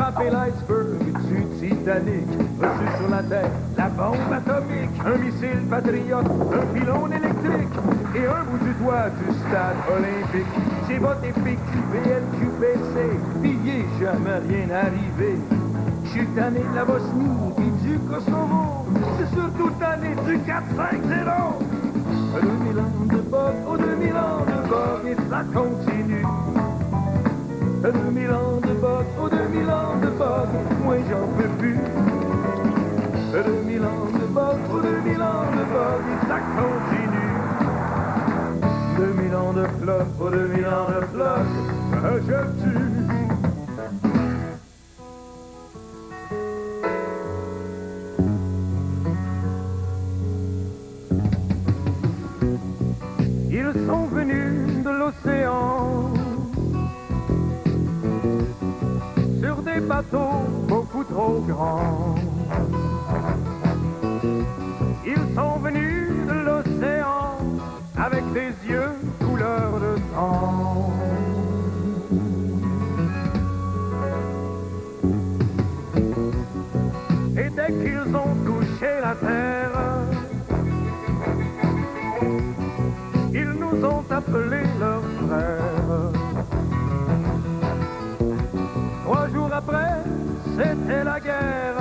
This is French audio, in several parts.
Frapper l'iceberg du Titanic, reçu sur la terre, la bombe atomique, un missile patriote, un pylône électrique et un bout du toit du stade olympique. J'ai voté PQ, PLQPC, pis il est jamais rien arrivé. J'suis tanné de la Bosnie pis du Kosovo, c'est surtout tanné du 4-5-0. 2000 ans de bug, oh 2000 ans de bug, et ça continue. 2000 ans de bug, oh 2000 ans de bug, moi j'en peux plus. 2000 ans de bug, oh 2000 ans de bug, et ça continue. 2000 ans de flop, oh 2000 ans de flop, je tue. Ils sont venus de l'océan sur des bateaux beaucoup trop grands. Ils sont venus de l'océan avec des yeux couleur de sang. Et dès qu'ils ont touché la terre, ils nous ont appelés leurs frères. 3 jours après, c'était la guerre.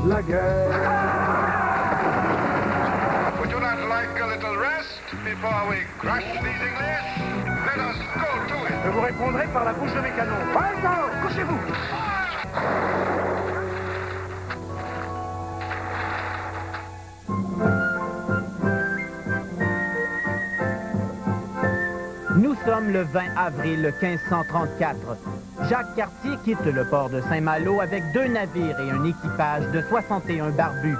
La guerre. Would you not like a little rest before we crush these English? Let us go to it. Je vous répondrai par la bouche de mes canons. Ouais, couchez-vous. Nous sommes le 20 avril 1534. Jacques Cartier quitte le port de Saint-Malo avec 2 navires et un équipage de 61 barbus.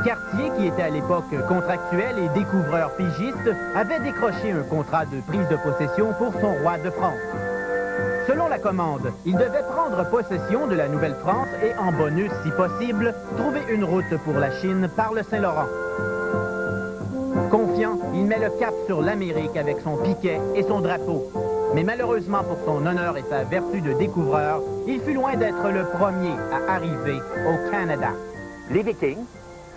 Cartier, qui était à l'époque contractuel et découvreur pigiste, avait décroché un contrat de prise de possession pour son roi de France. Selon la commande, il devait prendre possession de la Nouvelle-France et, en bonus si possible, trouver une route pour la Chine par le Saint-Laurent. Confiant, il met le cap sur l'Amérique avec son piquet et son drapeau. Mais malheureusement pour son honneur et sa vertu de découvreur, il fut loin d'être le premier à arriver au Canada. Les Vikings,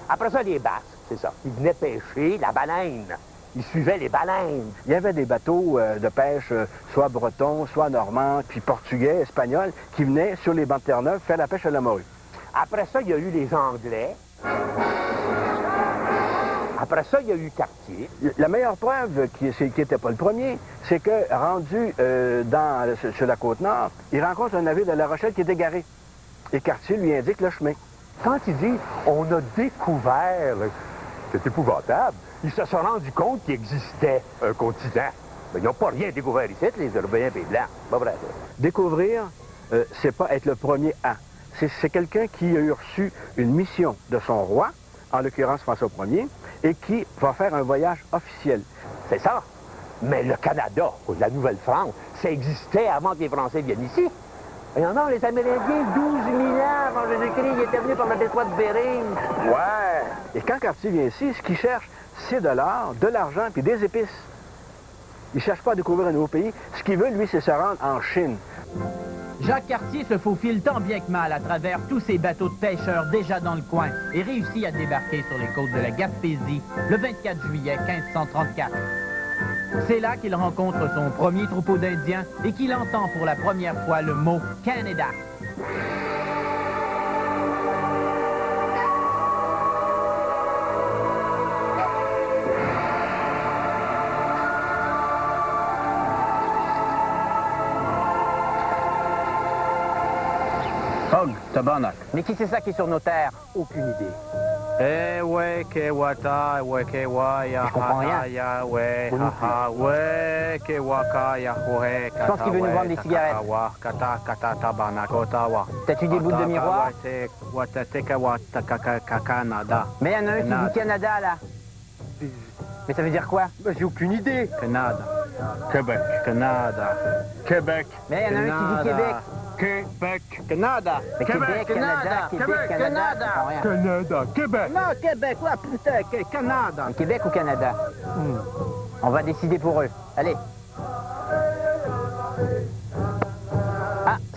après ça les Basques, c'est ça. Ils venaient pêcher la baleine. Ils suivaient les baleines. Il y avait des bateaux de pêche, soit bretons, soit normands, puis portugais, espagnols, qui venaient sur les bancs de Terre-Neuve faire la pêche à la morue. Après ça, il y a eu les Anglais. Après ça, il y a eu Cartier. La meilleure preuve qui n'était pas le premier, c'est que, rendu sur la Côte-Nord, il rencontre un navire de La Rochelle qui est égaré. Et Cartier lui indique le chemin. Quand il dit « on a découvert », c'est épouvantable. Ils se sont rendus compte qu'il existait un continent. Mais ils n'ont pas rien découvert ici, les Européens et les Blancs. Pas vrai. Découvrir, c'est pas être le premier à. C'est quelqu'un qui a eu reçu une mission de son roi, en l'occurrence François Ier, et qui va faire un voyage officiel. C'est ça. Mais le Canada, ou la Nouvelle-France, ça existait avant que les Français viennent ici. Et non, les Amérindiens, 12 000 ans avant Jésus-Christ, ils étaient venus par le détroit de Bering. Ouais. Et quand Cartier vient ici, ce qu'il cherche, c'est de l'or, de l'argent, puis des épices. Il ne cherche pas à découvrir un nouveau pays. Ce qu'il veut, lui, c'est se rendre en Chine. Jacques Cartier se faufile tant bien que mal à travers tous ces bateaux de pêcheurs déjà dans le coin et réussit à débarquer sur les côtes de la Gaspésie le 24 juillet 1534. C'est là qu'il rencontre son premier troupeau d'Indiens et qu'il entend pour la première fois le mot « Canada ». Hog, tabarnak. Mais qui c'est ça qui est sur nos terres? Aucune idée. Je comprends rien. Je pense qu'il veut nous vendre des cigarettes. T'as-tu des bouts de miroir? Mais il y en a un qui dit Canada, là. Mais ça veut dire quoi? Ben, j'ai aucune idée. Canada. Québec. Canada. Québec. Mais il y en a un qui dit Québec. Québec. Canada. Mais Québec, Canada, Québec, Canada. Canada. Québec. Non, Québec, ouais, putain, Canada. Mais Québec ou Canada? On va décider pour eux. Allez.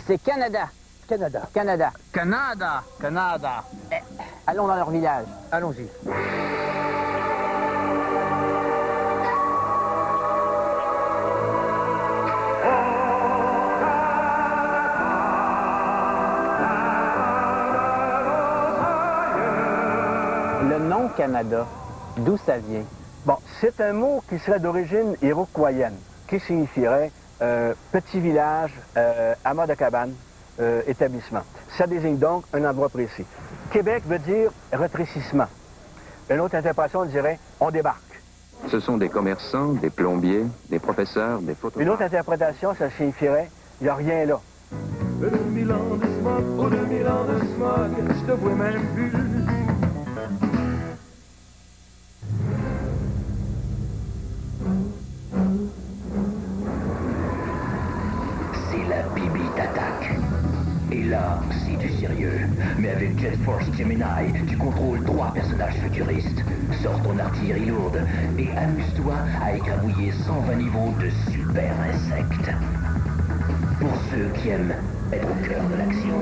C'est Canada. Canada. Canada. Canada. Canada. Allons dans leur village. Allons-y. Le nom Canada, d'où ça vient? Bon, c'est un mot qui serait d'origine iroquoienne, qui signifierait petit village, amas de cabane, établissement. Ça désigne donc un endroit précis. Québec veut dire retrécissement. Une autre interprétation dirait on débarque. Ce sont des commerçants, des plombiers, des professeurs, des photographes. Une autre interprétation, ça signifierait il n'y a rien là. 2000 ans de smog, oh 2000 ans de smog, je te vois même plus. C'est la Bibi t'attaque. Et là, c'est du sérieux. Mais avec Jet Force Gemini, tu contrôles 3 personnages futuristes. Sors ton artillerie lourde et amuse-toi à écrabouiller 120 niveaux de super insectes. Pour ceux qui aiment être au cœur de l'action.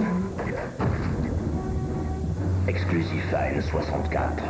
Exclusive File 64.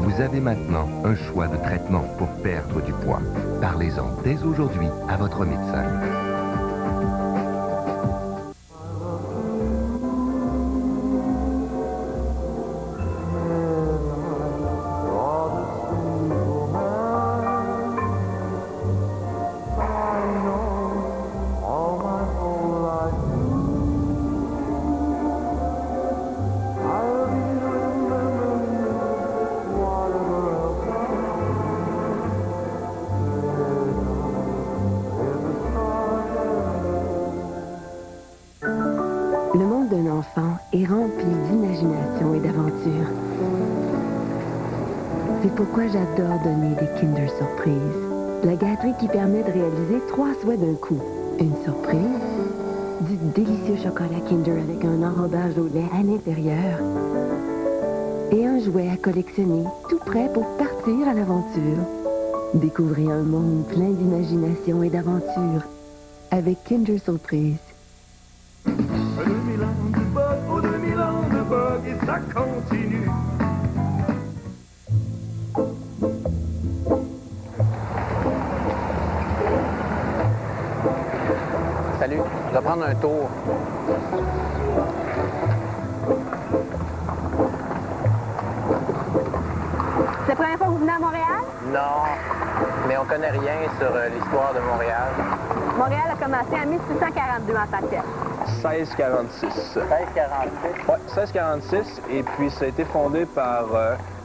Vous avez maintenant un choix de traitement pour perdre du poids. Parlez-en dès aujourd'hui à votre médecin. Le monde d'un enfant est rempli d'imagination et d'aventure. C'est pourquoi j'adore donner des Kinder Surprise. La gâterie qui permet de réaliser 3 souhaits d'un coup. Une surprise, du délicieux chocolat Kinder avec un enrobage au lait à l'intérieur et un jouet à collectionner tout prêt pour partir à l'aventure. Découvrez un monde plein d'imagination et d'aventure avec Kinder Surprise. 2000 ans de bug, oh 2000 ans de bug, et ça continue. Salut, je vais prendre un tour. C'est la première fois que vous venez à Montréal? Non, mais on connaît rien sur l'histoire de Montréal. Montréal a commencé en 1642 en tant que tel. 1646. 1646? Oui, 1646, et puis ça a été fondé par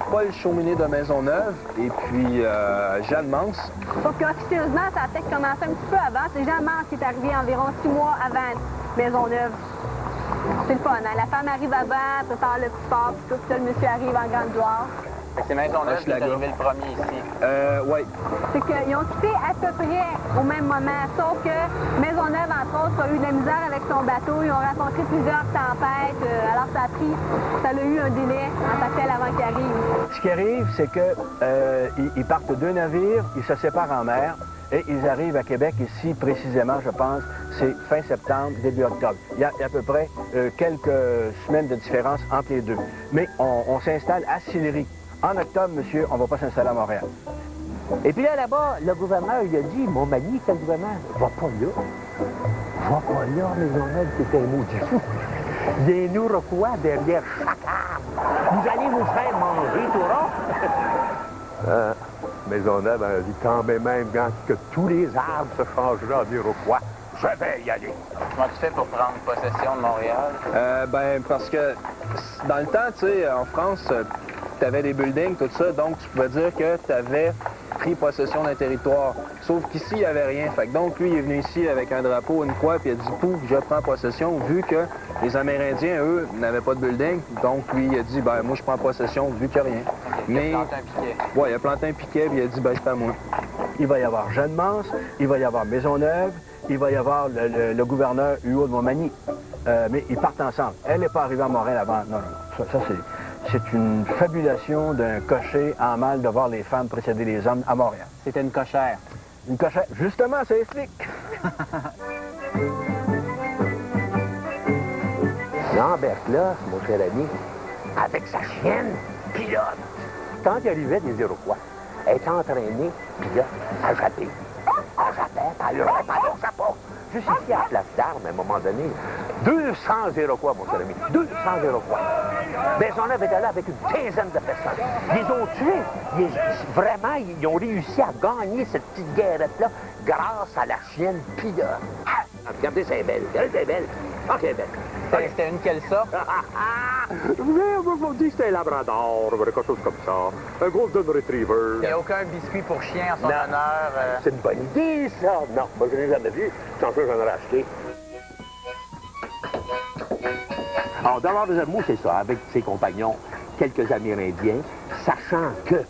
Paul Chauminet de Maisonneuve et puis Jeanne Mance. Sauf qu'officieusement, ça a peut-être commencé un petit peu avant. C'est Jeanne Mance qui est arrivé environ 6 mois avant Maisonneuve. C'est le fun, hein? La femme arrive avant, prépare le petit port, puis tout ça, le monsieur arrive en grande gloire. C'est Maisonneuve qui est arrivé le premier ici. Oui. C'est qu'ils ont quitté à peu près au même moment, sauf que Maisonneuve, entre autres, a eu de la misère avec son bateau. Ils ont rencontré plusieurs tempêtes, alors ça a eu un délai en tant que tel avant qu'ils arrivent. Ce qui arrive, c'est qu'ils partent de 2 navires, ils se séparent en mer et ils arrivent à Québec ici, précisément, je pense, c'est fin septembre, début octobre. Il y a à peu près quelques semaines de différence entre les deux. Mais on s'installe à Sillery. En octobre, monsieur, on ne va pas s'installer à Montréal. Et puis là-bas, le gouverneur, il a dit, Montmagny, quel gouverneur? Va pas là. Va pas là, Maisonneuve, c'est un maudit fou. Il y a un Iroquois derrière chaque arbre. Vous allez vous faire manger, tout rond. Maisonneuve a dit quand même que tous les arbres se changeraient en Iroquois. Je vais y aller. Comment tu fais pour prendre possession de Montréal? Ben, parce que dans le temps, tu sais, en France, tu avais des buildings, tout ça, donc tu pouvais dire que tu avais pris possession d'un territoire. Sauf qu'ici, il n'y avait rien. Fait que donc, lui, il est venu ici avec un drapeau, une croix, puis il a dit, pouf, je prends possession, vu que les Amérindiens, eux, n'avaient pas de building. Donc, lui, il a dit, ben, moi, je prends possession, vu qu'il n'y a rien. Mais... Oui, il a planté un piquet, puis il a dit, ben, c'est à moi. Il va y avoir Jeanne Mance, il va y avoir Maisonneuve, il va y avoir le gouverneur Huot de Montmagny. Mais ils partent ensemble. Elle n'est pas arrivée à Montréal avant. Non. Ça c'est une fabulation d'un cocher en mal de voir les femmes précéder les hommes à Montréal. C'était une cochère. Une cochère. Justement, ça explique. Lambert là, mon cher ami, avec sa chienne, pilote. Quand il arrivait des Iroquois, elle était entraînée, pilote, à japper. À japper, elle hurlait pas dans sa porte. Juste ici, à la place d'armes, à un moment donné, 200 Iroquois, mon cher ami, 200 Iroquois. Maisonneuve était là avec une quinzaine de personnes. Ils les ont tués. Vraiment, ils ont réussi à gagner cette petite guerrette-là grâce à la chienne pilote. Ah, regardez, c'est belle. Elle est belle. OK, belle. C'était une quelle sorte? On dit que c'était un labrador, quelque chose comme ça. Un golden retriever. Il n'y a aucun biscuit pour chien en son honneur. C'est une bonne idée, ça. Non, moi, je ne l'ai jamais vu. Sans ça, j'en ai acheté. Alors, d'abord, Desormeaux, c'est ça, avec ses compagnons, quelques Amérindiens, sachant que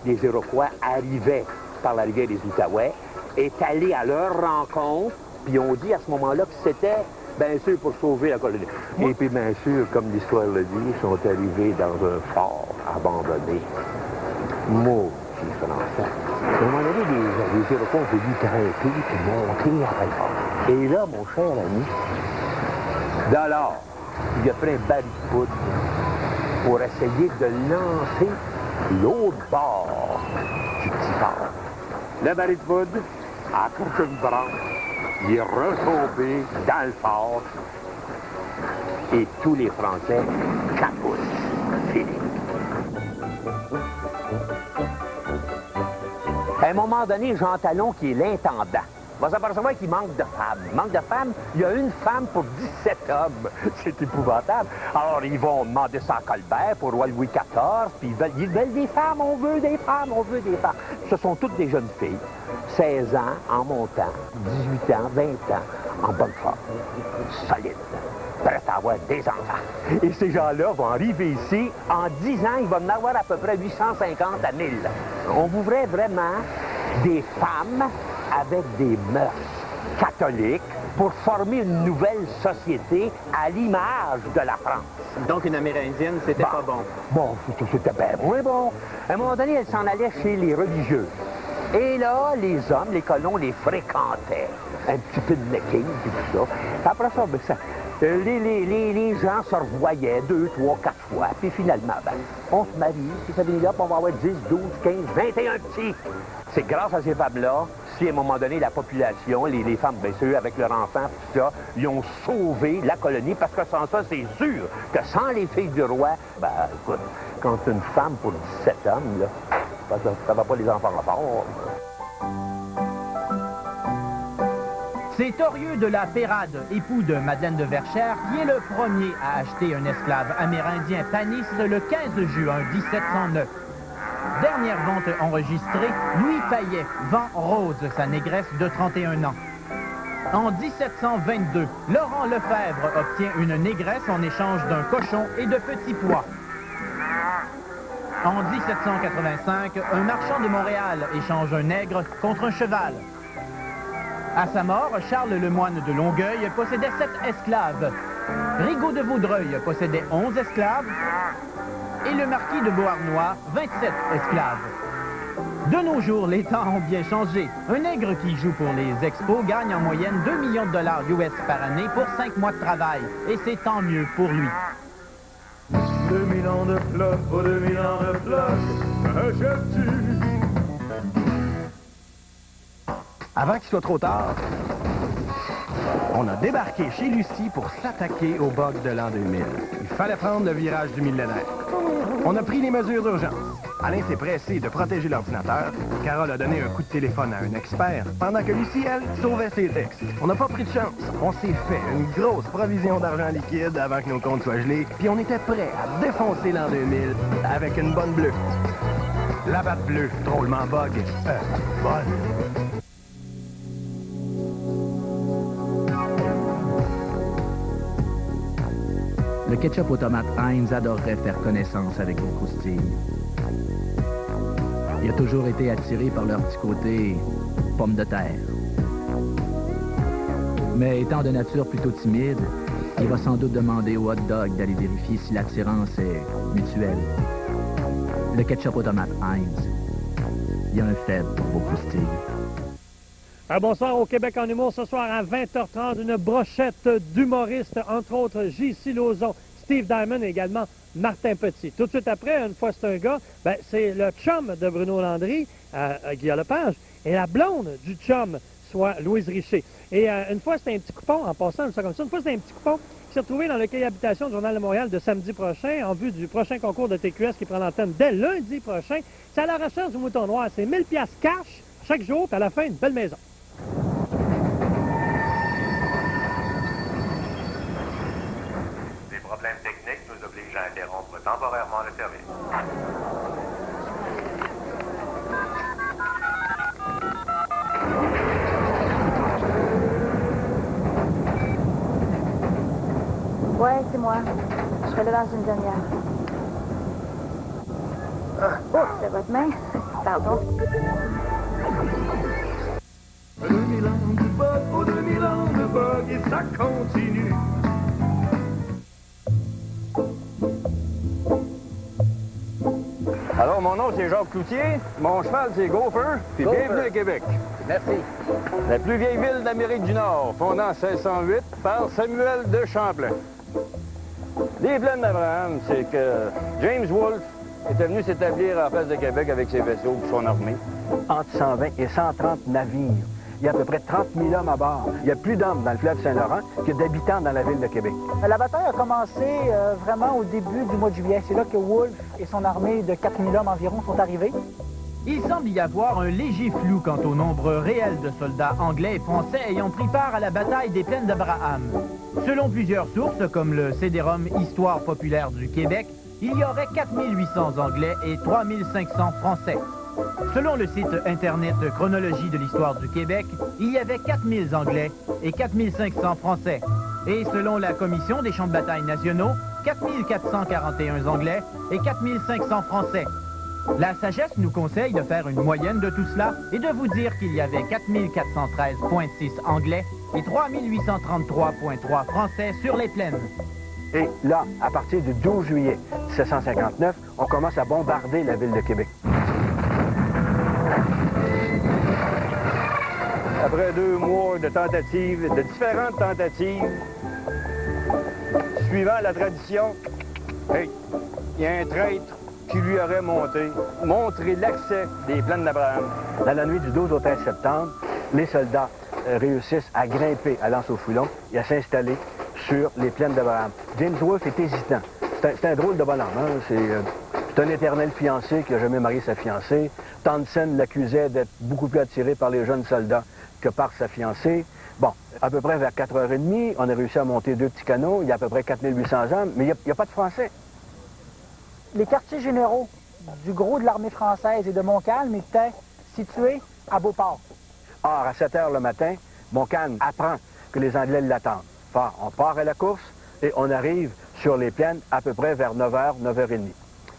les Iroquois arrivaient par la rivière des Outaouais, est allé à leur rencontre, puis on dit à ce moment-là que c'était, bien sûr, pour sauver la colonie. Et puis, bien sûr, comme l'histoire le dit, ils sont arrivés dans un fort abandonné. Maudit Français. À un moment donné, les Iroquois ont voulu grimper puis monter à la. Et là, mon cher ami, Dollard, il a pris un baril de poudre pour essayer de lancer l'autre bord du petit fort. Le baril de poudre a accroché une branche, il est retombé dans le fort et tous les Français capoutent. Fini. À un moment donné, Jean Talon, qui est l'intendant, va s'apercevoir qu'il manque de femmes. Il manque de femmes, il y a une femme pour 17 hommes. C'est épouvantable. Alors, ils vont demander ça à Colbert pour roi Louis XIV, puis ils veulent des femmes, on veut des femmes, on veut des femmes. Ce sont toutes des jeunes filles, 16 ans en montant, 18 ans, 20 ans, en bonne forme, solides, prêtes à avoir des enfants. Et ces gens-là vont arriver ici, en 10 ans, il va en avoir à peu près 850 à 1000. On voudrait vraiment des femmes avec des mœurs catholiques pour former une nouvelle société à l'image de la France. Donc une Amérindienne, c'était pas bon. Bon, c'était bien moins bon. À un moment donné, elle s'en allait chez les religieux. Et là, les hommes, les colons, les fréquentaient. Un petit peu de necking, puis tout ça. Après ça, ben, les gens se revoyaient 2, 3, 4 fois. Puis finalement, ben, on se marie, puis ça finit là, puis on va avoir 10, 12, 15, 21 petits. C'est grâce à ces femmes-là, si à un moment donné, la population, les femmes, bien sûr, avec leurs enfants, tout ça, ils ont sauvé la colonie, parce que sans ça, c'est sûr que sans les filles du roi, ben, écoute, quand une femme pour 17 hommes, là, ça va pas les enfants fort. C'est Torieux de la Pérade, époux de Madeleine de Verchères, qui est le premier à acheter un esclave amérindien Panis le 15 juin 1709. Dernière vente enregistrée, Louis Payet vend Rose, sa négresse de 31 ans. En 1722, Laurent Lefebvre obtient une négresse en échange d'un cochon et de petits pois. En 1785, un marchand de Montréal échange un nègre contre un cheval. À sa mort, Charles Lemoine de Longueuil possédait 7 esclaves. Rigaud de Vaudreuil possédait 11 esclaves. Et le marquis de Beauharnois, 27 esclaves. De nos jours, les temps ont bien changé. Un nègre qui joue pour les expos gagne en moyenne 2 millions de dollars US par année pour 5 mois de travail. Et c'est tant mieux pour lui. 2000 ans de flotte, pour 2000 ans de flotte, achètes-tu? Avant qu'il soit trop tard, on a débarqué chez Lucie pour s'attaquer au bug de l'an 2000. Il fallait prendre le virage du millénaire. On a pris les mesures d'urgence. Alain s'est pressé de protéger l'ordinateur. Carole a donné un coup de téléphone à un expert, pendant que Lucie, elle, sauvait ses textes. On n'a pas pris de chance. On s'est fait une grosse provision d'argent liquide avant que nos comptes soient gelés, puis on était prêt à défoncer l'an 2000 avec une bonne bleue. La batte bleue, drôlement bug. Bonne. Le ketchup aux tomates Heinz adorerait faire connaissance avec vos croustilles. Il a toujours été attiré par leur petit côté pomme de terre. Mais étant de nature plutôt timide, il va sans doute demander au hot dog d'aller vérifier si l'attirance est mutuelle. Le ketchup aux tomates Heinz, il y a un faible pour vos croustilles. Bonsoir au Québec en humour. Ce soir à 20h30, une brochette d'humoristes, entre autres J.C. Lauzon, Steve Diamond et également Martin Petit. Tout de suite après, une fois c'est un gars, c'est le chum de Bruno Landry, Guillaume Lepage, et la blonde du chum, soit Louise Richer. Et une fois c'était un petit coupon, en passant ça comme ça, une fois c'était un petit coupon qui s'est retrouvé dans le cahier habitation du Journal de Montréal de samedi prochain, en vue du prochain concours de TQS qui prend l'antenne dès lundi prochain. C'est à la recherche du mouton noir. C'est 1000 piastres cash chaque jour, puis à la fin, une belle maison. Des problèmes techniques nous obligent à interrompre temporairement le service. Ouais, c'est moi. Je serai là dans une demi-heure. Oh, c'est votre main. Pardon. 2000 ans de bug, oh 2000 ans de bug, et ça continue. Alors, mon nom, c'est Jacques Cloutier. Mon cheval, c'est Gopher. Puis bienvenue à Québec. Merci. La plus vieille ville d'Amérique du Nord, fondée en 1608 par Samuel de Champlain. Les plaines d'Abraham, c'est que James Wolfe était venu s'établir en face de Québec avec ses vaisseaux et son armée. Entre 120 et 130 navires. Il y a à peu près 30 000 hommes à bord. Il y a plus d'hommes dans le fleuve Saint-Laurent que d'habitants dans la ville de Québec. La bataille a commencé vraiment au début du mois de juillet. C'est là que Wolfe et son armée de 4 000 hommes environ sont arrivés. Il semble y avoir un léger flou quant au nombre réel de soldats anglais et français ayant pris part à la bataille des plaines d'Abraham. Selon plusieurs sources, comme le CD-ROM Histoire populaire du Québec, il y aurait 4800 Anglais et 3500 Français. Selon le site Internet Chronologie de l'Histoire du Québec, il y avait 4000 Anglais et 4500 Français. Et selon la Commission des champs de bataille nationaux, 4441 Anglais et 4500 Français. La sagesse nous conseille de faire une moyenne de tout cela et de vous dire qu'il y avait 4413,6 Anglais et 3833,3 Français sur les plaines. Et là, à partir du 12 juillet 1759, on commence à bombarder la ville de Québec. Après 2 mois de tentatives, de différentes tentatives, suivant la tradition, hey, il y a un traître qui lui aurait montré l'accès des plaines d'Abraham. Dans la nuit du 12 au 13 septembre, les soldats réussissent à grimper à l'Anse-au-Foulon et à s'installer sur les plaines d'Abraham. James Wolfe est hésitant. C'est un drôle de bonhomme. Hein? C'est un éternel fiancé qui n'a jamais marié sa fiancée. Townsend l'accusait d'être beaucoup plus attiré par les jeunes soldats que par sa fiancée. Bon, à peu près vers 4h30, on a réussi à monter 2 petits canaux. Il y a à peu près 4800 hommes, mais il n'y a pas de Français. Les quartiers généraux du gros de l'armée française et de Montcalm étaient situés à Beauport. Or, à 7 h le matin, Montcalm apprend que les Anglais l'attendent. On part à la course et on arrive sur les plaines à peu près vers 9 h, 9h30.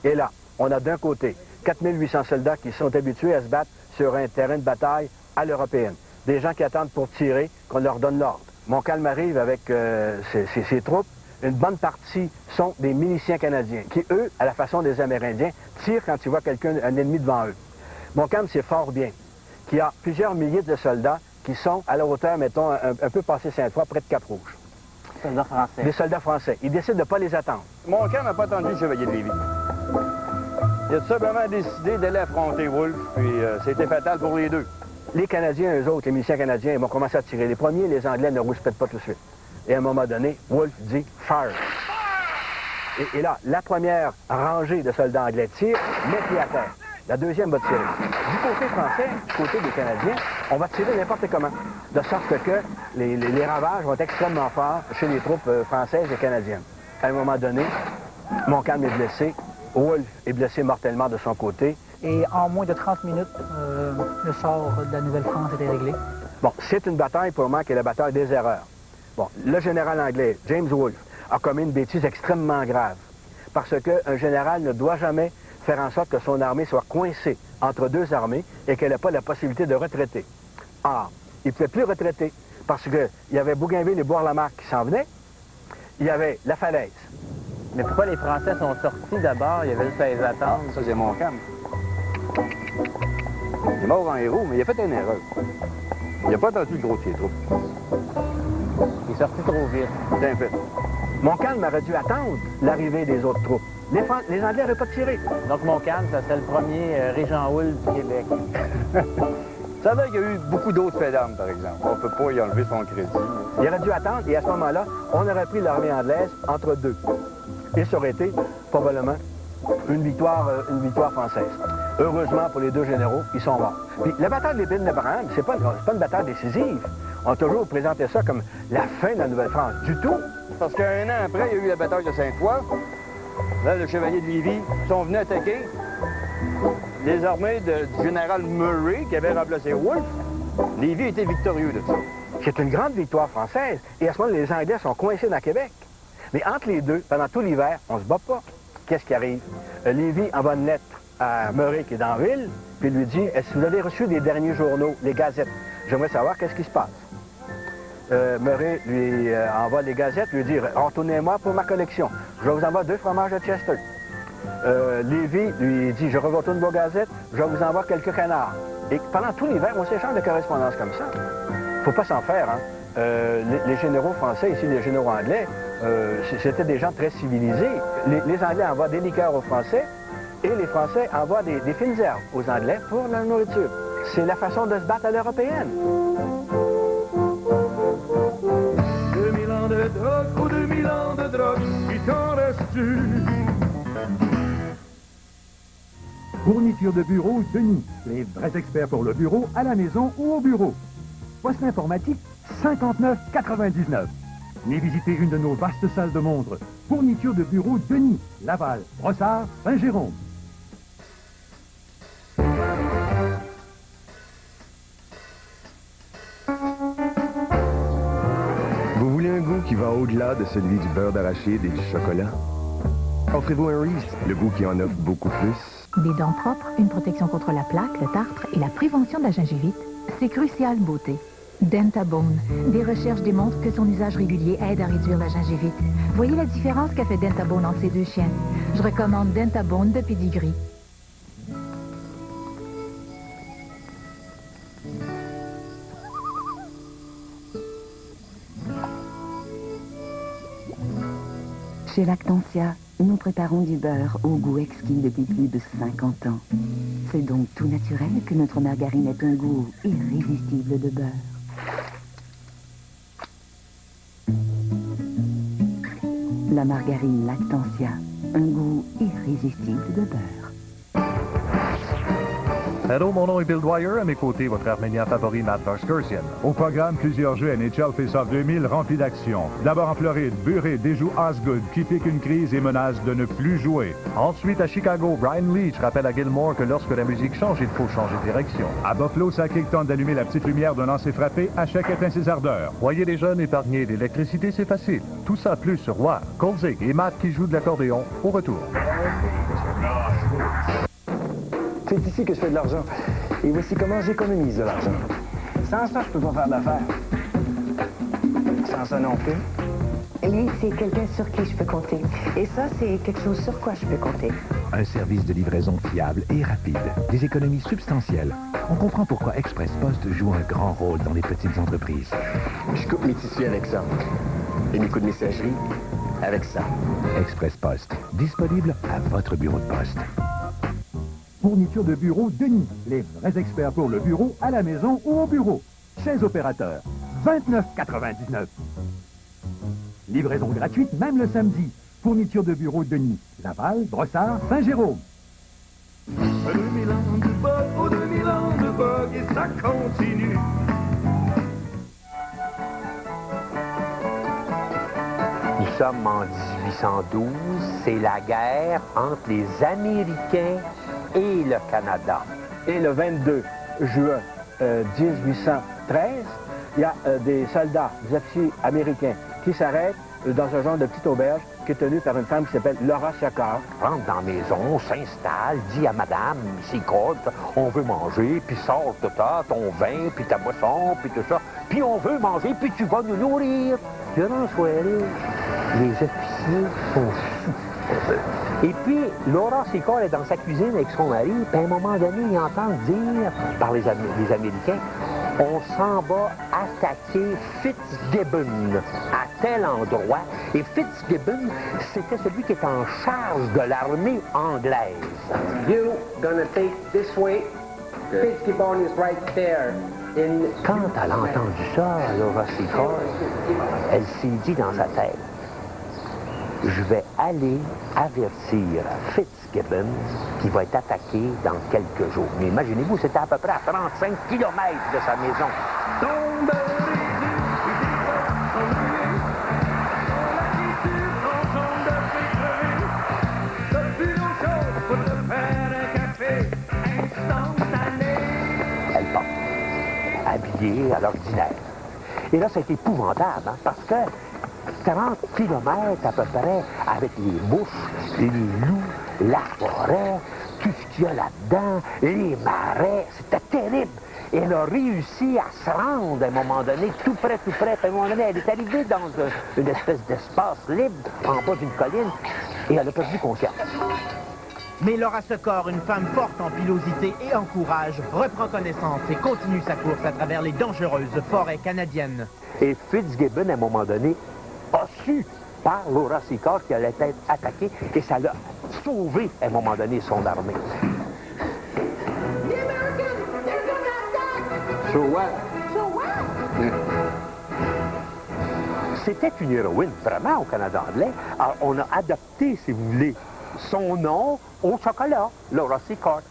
Et là, on a d'un côté 4800 soldats qui sont habitués à se battre sur un terrain de bataille à l'européenne. Des gens qui attendent pour tirer, qu'on leur donne l'ordre. Montcalm arrive avec ses troupes. Une bonne partie sont des miliciens canadiens qui, eux, à la façon des Amérindiens, tirent quand ils voient un ennemi devant eux. Montcalm sait fort bien qu'il y a plusieurs milliers de soldats qui sont à la hauteur, mettons, un peu passé Sainte-Foy, près de Cap-Rouge. Soldats français. Des soldats français. Il décide de ne pas les attendre. Montcalm n'a pas attendu le chevalier de Lévis. Il a tout simplement décidé d'aller affronter Wolfe, puis c'était fatal pour les deux. Les Canadiens, eux autres, les miliciens canadiens, vont commencer à tirer. Les premiers, les Anglais ne rouspètent pas tout de suite. Et à un moment donné, Wolfe dit « Fire ». Et là, la première rangée de soldats anglais tire, met pied à terre. La deuxième va tirer. Du côté français, du côté des Canadiens, on va tirer n'importe comment. De sorte que les ravages vont être extrêmement forts chez les troupes françaises et canadiennes. À un moment donné, Montcalm est blessé. Wolfe est blessé mortellement de son côté. Et en moins de 30 minutes, le sort de la Nouvelle-France était réglé. Bon, c'est une bataille pour moi qui est la bataille des erreurs. Bon, le général anglais, James Wolfe, a commis une bêtise extrêmement grave. Parce qu'un général ne doit jamais faire en sorte que son armée soit coincée entre deux armées et qu'elle n'a pas la possibilité de retraiter. Or, il ne pouvait plus retraiter parce qu'il y avait Bougainville et Bourg-la-Marque qui s'en venaient. Il y avait la falaise. Mais pourquoi les Français sont sortis d'abord? Il y avait juste à les attendre. Ça, c'est Montcalm. Il est mort en héros, mais il a fait une erreur. Il n'a pas attendu le gros de ses troupes. Il est sorti trop vite. C'est un fait. Montcalm aurait dû attendre l'arrivée des autres troupes. Les Anglais n'auraient pas tiré. Donc Montcalm, ça serait le premier Régent Houle du Québec. Ça veut dire qu'il y a eu beaucoup d'autres faits d'armes, par exemple. On ne peut pas y enlever son crédit. Il aurait dû attendre, et à ce moment-là, on aurait pris l'armée anglaise entre deux. Et ça aurait été, probablement, une victoire française. Heureusement pour les deux généraux, ils sont morts. Puis la bataille de l'épine de Brand, c'est pas une bataille décisive. On a toujours présenté ça comme la fin de la Nouvelle-France. Du tout. Parce qu'un an après, il y a eu la bataille de Sainte-Foy. Là, le chevalier de Lévis sont venus attaquer les armées du général Murray, qui avait remplacé Wolfe. Lévis était victorieux de ça. C'est une grande victoire française. Et à ce moment-là, les Anglais sont coincés dans Québec. Mais entre les deux, pendant tout l'hiver, on se bat pas. Qu'est-ce qui arrive? Lévis envoie une lettre à Murray, qui est dans la ville, puis lui dit, est-ce que vous avez reçu les derniers journaux, les gazettes? J'aimerais savoir qu'est-ce qui se passe. Murray lui envoie les gazettes, lui dit, retournez-moi pour ma collection. Je vous envoie 2 fromages de Chester. Lévis lui dit, je retourne vos gazettes, je vous envoie quelques canards. Et pendant tout l'hiver, on s'échange de correspondance comme ça. Faut pas s'en faire, hein. Les généraux français, ici les généraux anglais, c'était des gens très civilisés. Les Anglais envoient des liqueurs aux Français et les Français envoient des fines herbes aux Anglais pour la nourriture. C'est la façon de se battre à l'européenne. 2000 ans de drogue, ou 2000 ans de drogue, il t'en reste-tu? Fourniture de bureau Denis, les vrais experts pour le bureau, à la maison ou au bureau. Poste informatique, 59,99. Venez visiter une de nos vastes salles de montres. Fourniture de bureau Denis, Laval, Brossard, Saint-Jérôme. Vous voulez un goût qui va au-delà de celui du beurre d'arachide et du chocolat? Offrez-vous un Reese, le goût qui en offre beaucoup plus. Des dents propres, une protection contre la plaque, le tartre et la prévention de la gingivite, c'est Crucial Beauté. Dentabone. Des recherches démontrent que son usage régulier aide à réduire la gingivite. Voyez la différence qu'a fait Dentabone entre ces deux chiens. Je recommande Dentabone de Pedigree. Chez Lactantia, nous préparons du beurre au goût exquis depuis plus de 50 ans. C'est donc tout naturel que notre margarine ait un goût irrésistible de beurre. La margarine Lactantia, un goût irrésistible de beurre. Hello, mon nom est Bill Dwyer. À mes côtés, votre arménien favori, Matt Varskursian. Au programme, plusieurs jeux NHL Face-Off 2000 remplis d'action. D'abord en Floride, Buré déjoue Osgood, qui pique une crise et menace de ne plus jouer. Ensuite, à Chicago, Brian Leach rappelle à Gilmore que lorsque la musique change, il faut changer de direction. À Buffalo, Sakic tente d'allumer la petite lumière d'un lancer frappé. Hachek éteint ses ardeurs. Voyez les jeunes épargnés d'électricité, c'est facile. Tout ça plus sur Roy, Kolzig et Matt qui jouent de l'accordéon au retour. C'est ici que je fais de l'argent. Et voici comment j'économise de l'argent. Sans ça, je peux pas faire d'affaires. Sans ça non plus. Lui, c'est quelqu'un sur qui je peux compter. Et ça, c'est quelque chose sur quoi je peux compter. Un service de livraison fiable et rapide. Des économies substantielles. On comprend pourquoi Express Post joue un grand rôle dans les petites entreprises. Je coupe mes tissus avec ça. Et mes coups de messagerie avec ça. Express Post. Disponible à votre bureau de poste. Fourniture de bureau Denis, les vrais experts pour le bureau, à la maison ou au bureau. Chez Opérateur, 29,99. Livraison gratuite, même le samedi. Fourniture de bureau Denis, Laval, Brossard, Saint-Jérôme. 2000 ans de bug, oh 2000 ans de bug, et ça continue. Nous sommes en 1812, c'est la guerre entre les Américains et le Canada. Et le 22 juin 1813, il y a des soldats, des officiers américains qui s'arrêtent dans un genre de petite auberge qui est tenue par une femme qui s'appelle Laura Secord. Rentre dans la maison, s'installe, dit à madame Secord, on veut manger, puis sort de ton vin, puis ta boisson, puis tout ça. Puis on veut manger, puis tu vas nous nourrir. Durant la soirée, les officiers sont sous. Et puis, Laura Secord est dans sa cuisine avec son mari, puis à un moment donné, ils entendent dire, par les Américains, on s'en va attaquer Fitzgibbon à tel endroit. Et Fitzgibbon, c'était celui qui est en charge de l'armée anglaise. You gonna take this way. Fitzgibbon is right there. Quand elle a entendu ça, Laura Secord, elle s'est dit dans sa tête, je vais aller avertir Fitzgibbon qui va être attaqué dans quelques jours. Mais imaginez-vous, c'était à peu près à 35 km de sa maison. Elle part, habillée à l'ordinaire. Et là, ça a été épouvantable, hein, parce que 30 kilomètres à peu près avec les mouches, les loups, la forêt, tout ce qu'il y a là-dedans, les marais, c'était terrible. Et elle a réussi à se rendre à un moment donné, tout près, puis à un moment donné, elle est arrivée dans une espèce d'espace libre en bas d'une colline et elle a perdu conscience. Mais Laura Secord, une femme forte en pilosité et en courage, reprend connaissance et continue sa course à travers les dangereuses forêts canadiennes. Et Fitzgibbon, à un moment donné, a su par Laura Secord qu'elle allait être attaquée et ça l'a sauvé à un moment donné son armée. So what? C'était une héroïne vraiment au Canada anglais. Alors, on a adopté, si vous voulez, son nom au chocolat, Laura Secord.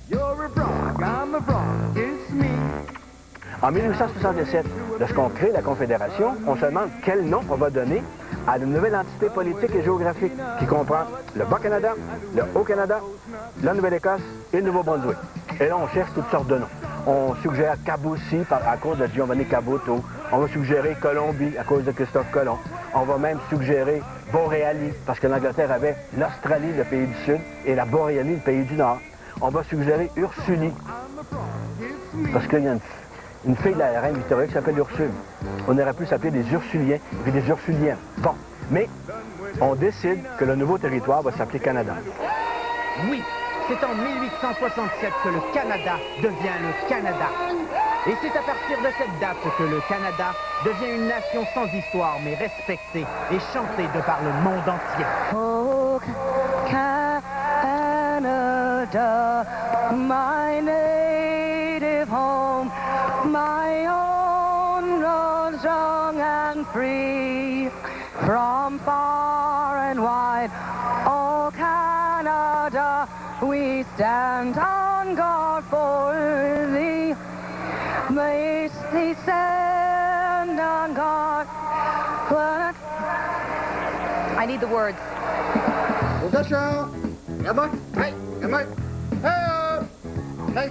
You're a Bronx, I'm a Bronx, it's me. En 1867, lorsqu'on crée la Confédération, on se demande quel nom on va donner à une nouvelle entité politique et géographique qui comprend le Bas-Canada, le Haut-Canada, la Nouvelle-Écosse et le Nouveau-Brunswick. Et là, on cherche toutes sortes de noms. On suggère Kabousie à cause de Giovanni Caboto. On va suggérer Colombie à cause de Christophe Colomb. On va même suggérer Boréalie parce que l'Angleterre avait l'Australie, le pays du Sud, et la Boréalie, le pays du Nord. On va suggérer Ursulie parce qu'il y a une fille de la reine Victoria qui s'appelle Ursule. On aurait pu s'appeler des Ursuliens et des Ursuliennes. Bon, mais on décide que le nouveau territoire va s'appeler Canada. Oui, c'est en 1867 que le Canada devient le Canada. Et c'est à partir de cette date que le Canada devient une nation sans histoire, mais respectée et chantée de par le monde entier. Oh, Canada, my native home, my own, road strong and free, from far and wide, oh Canada, we stand on guard for thee. May they stand on guard. I need the words. Attention! Là-bas! Hey! Là-bas! Hey! Hey,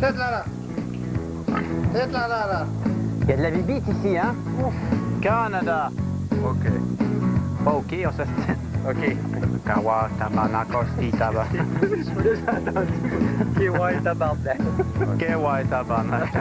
cette là-là! Cette là-là! Il y a de la bibite ici, hein? Canada! OK. Pas OK, on s'astine. OK. Kawa, tabarnak, hosti, tabarnak. Je me l'ai entendu. KY, tabarnak. KY, tabarnak.